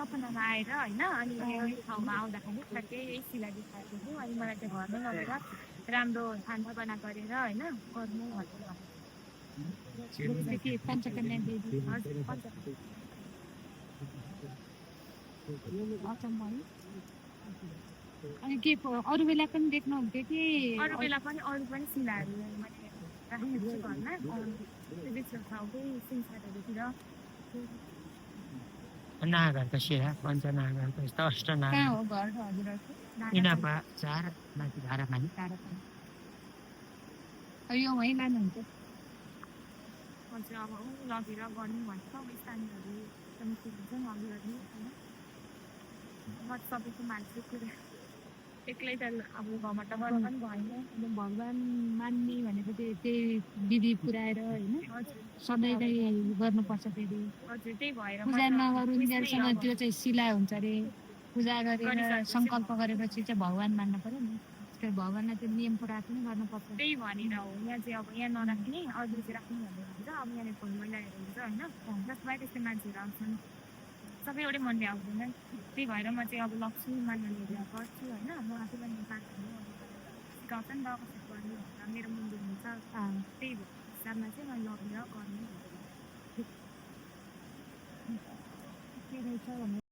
सपनामा आएर होइन अनि यो ठाउँमा आउँदाखेरि ठ्याक्कै यही शिला देखाएको थियो अनि मलाई चाहिँ घरमै लगेर राम्रो खानाबना गरेर होइन गर्नु भनेर भनेको पञ्चकन्या देवी हजुर अचम्म है अनि के अरू बेला पनि देख्नुहुन्थ्यो कि अरू बेला पनि अरू पनि शिलाहरू मैले राखेको छु घरमा त्यो ठाउँकै सिमसारहरूतिर नागहरूको शिला पञ्चनागहरूको यस्तो अष्टनाग कहाँ हो घर हजुरहरूको इनापा 4 माथि धारापानी यो वहीँ लानुहुन्छ हजुर अब लगेर गर्नु भन्छ अब स्थानीयहरू समिति हुन्छ लगेर होइन सबैको मान्छे कुरा एक्लै त अब घरमा त गर्नु पनि भएन भगवान् मान्ने भनेको त्यही विधि पुऱ्याएर होइन सधैँ गर्नुपर्छ फेरि हजुर त्यही भएर पूजा नगरुन्जेलसम्म त्यो चाहिँ शिला हुन्छ अरे पूजा गरेर सङ्कल्प गरेपछि चाहिँ भगवान् मान्न पर्यो नि त्यो भगवान्लाई त्यो नियम पुरा पनि गर्नुपर्छ त्यही भनेर हो यहाँ चाहिँ अब यहाँ नराख्ने अरू चाहिँ राख्ने भनेर हुन्छ अब यहाँनिर फोन मैलाहरू हुन्छ होइन जसमा त्यस्तै मान्छेहरू आउँछन् सबै एउटै मनले आउँदैन त्यही भएर म चाहिँ अब लक्ष्मी मान्नेहरू गर्छु होइन म आफै पनि साथीहरू सिकाउँछ नि त कसरी गर्ने भनेर मेरो मन्दिर हुन्छ त्यही हिसाबमा चाहिँ मैले लगेर गर्ने के रहेछ भने